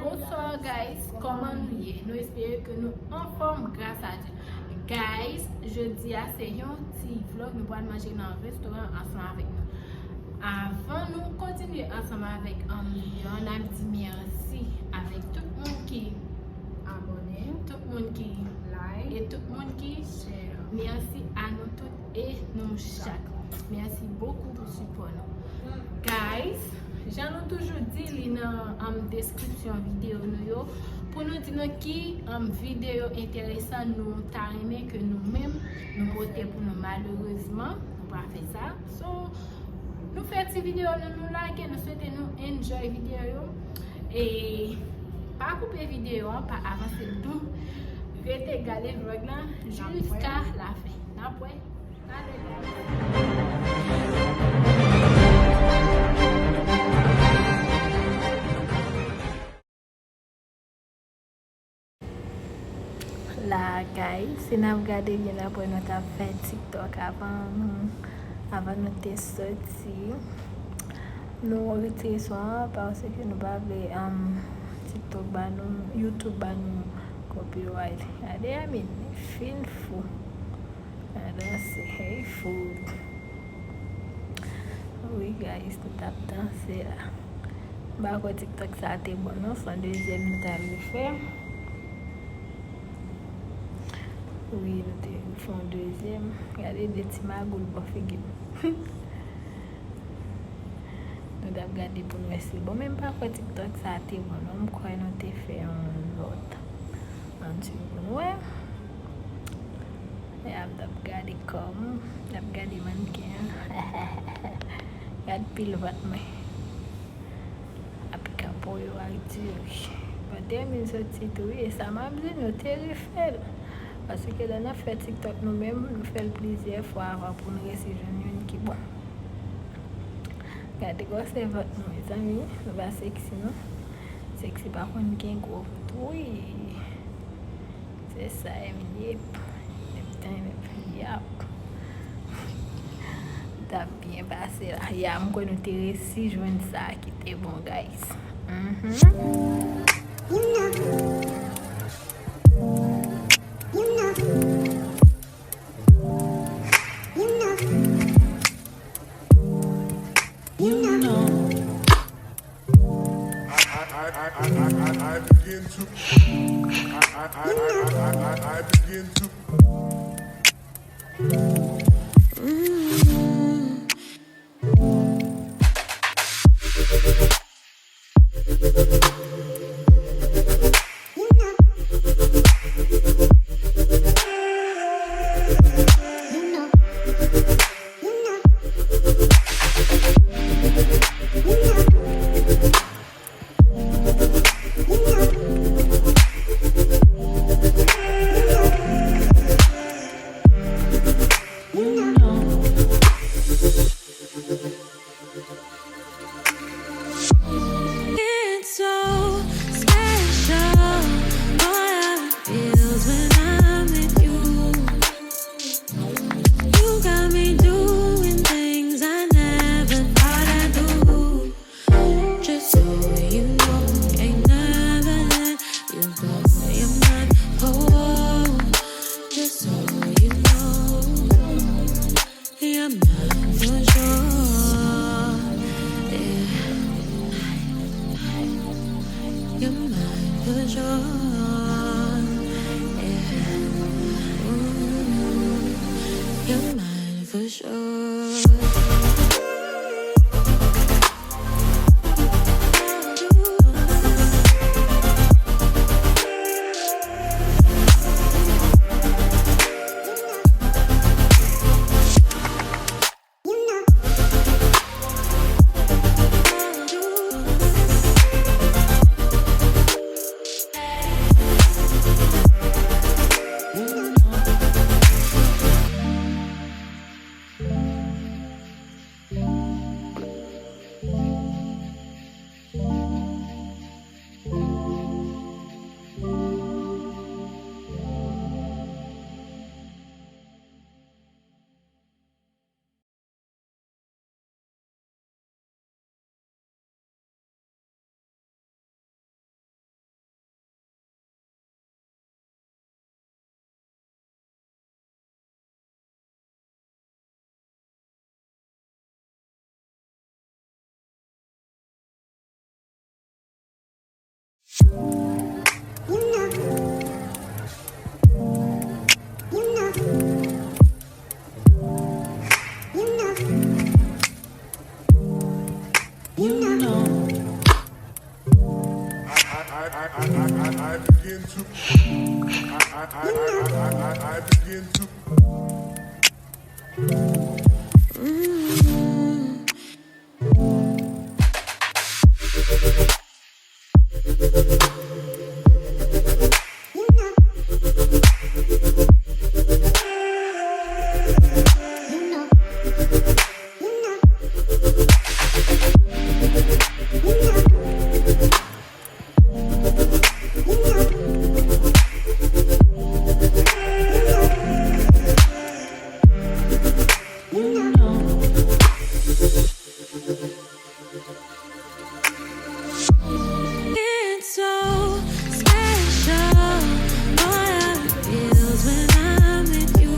Bonsoir guys, comment nous y est? Nous espérons que nous en forme grâce à Dieu. Guys, jeudi c'est un petit vlog, nous allons manger dans un restaurant ensemble avec nous. Avant nous continuer ensemble avec un vidéo, on a dit merci avec tout le monde qui abonné, tout le monde qui like et tout le monde qui share. Merci à nous toutes et nous chaque. Merci beaucoup pour support nous. Guys, j'en ai toujours dit dans la description vidéo pour nous dire qui vidéo intéressant nous t'arriver que nous-mêmes nous voter pour nous. Malheureusement nous pas fait ça. So nous faisons cette vidéo, nous like et nous souhaitons nous enjoy vidéo et pas couper vidéo, pas avancer tout. Restez galé vlog là jusqu'à la fin. Après, là, guys, si nous regardons bien là pour nous faire TikTok avant notre sortie, nous retirons ça parce que nous pas TikTok, YouTube, copyright. I mean, feel full. I don't say hey food. Oui, guys, nous tapons danser là. Bah, quoi, TikTok, ça a été bon, non? Son deuxième, nous allons faire. Oui, nous faisons un deuxième. Regardez des petits magouilles pour faire. Nous avons regardé pour nous essayer. Bon, même pas quoi TikTok, ça a été bon. Nous crois que nous avons fait un autre. En tout cas, ouais. Et après, regardez comme. Nous avons regardé mannequin. Regardez pile votre main. Après, quand vous avez dit, peut-être sorti tout et ça m'a dit, nous terrifiés. Parce que là, nous fait TikTok nous-mêmes, nous faisons plusieurs fois avant pour nous recevoir une qui bon. Regardez quoi c'est votre nom, mes amis. Nous va sexy, non? Sexy par contre, qui est gros. Oui. C'est ça, yep. Yep. T'as bien passé là. Y'a moi nous t'ai réussi joindre ça qui était bon, guys. I begin to I begin to I begin to It's so special. What feels when I'm with you.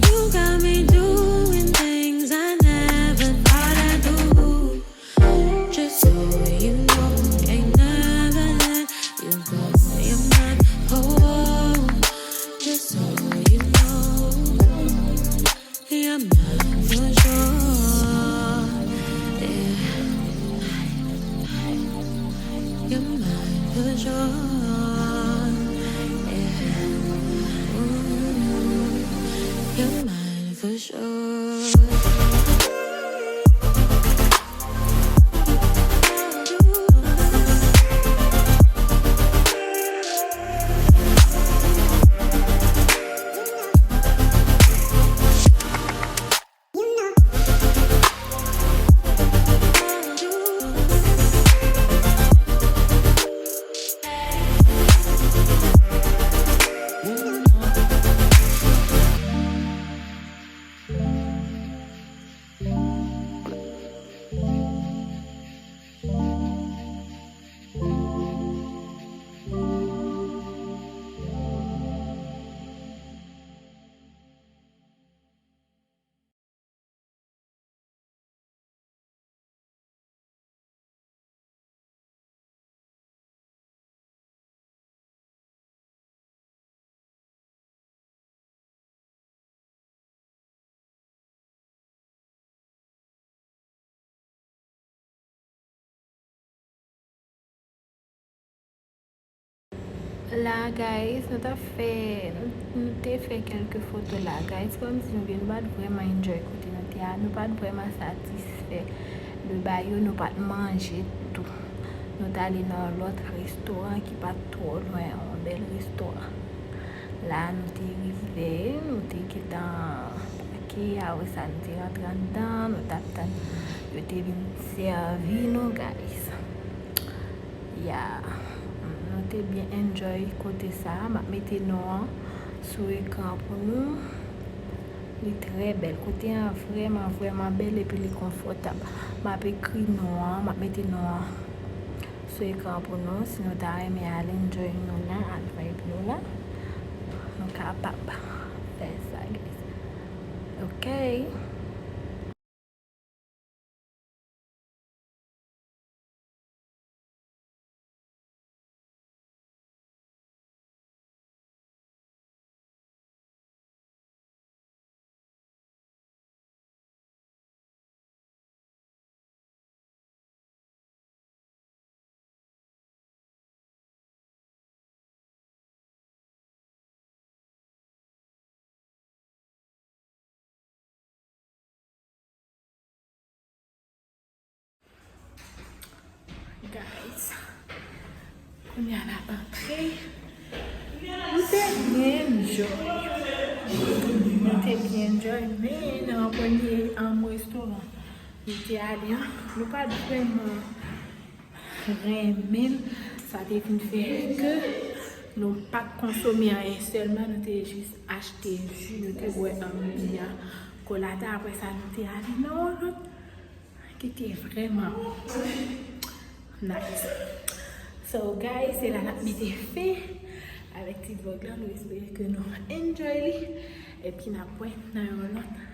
You got me doing things I never thought I'd do. Just so you know, ain't never let you go. You're mine, oh. Just so you know, you're mine for sure. Yeah. You're mine for sure. Yeah. Ooh, you're mine for sure. Là, guys, nous t'ai fait quelques photos là, guys. Comme si nous ne pas vraiment enjoy côté notre théâtre, nous pas vraiment satisfait de bail, nous pas manger tout. Nous allons dans l'autre restaurant qui pas trop loin, un bel restaurant. Là, nous t'ai arrivé, nous t'ai dans paquet, après ça nous t'ai rentré dedans, nous t'attend, nous t'ai servi nous, guys. Yeah. Nous t'ai bien enjoy côté ça, m'a mettez nous sur écran pour nous. Il est très belle, côté vraiment belle et puis il est confortable. M'a écrit nous, m'a mettez nous sur écran pour nous. Si nous t'as aimé aller enjoy nous là, à vibe nous là, nous capable faire ça, guys. Ok. Guys, on est à la entrée. Nous t'es bien enjoy, mais dans un restaurant. Nous t'es allé, nous pas vraiment remen, ça t'a fait que nous pas consommer rien seulement, nous t'es juste acheté jus, nous t'es boire un bien colada, après ça nous t'es allé non, qui était vraiment nice. So guys, c'est la vidéo fait avec cette vlog là, nous espérons que nous enjoyons et puis nous après dans un autre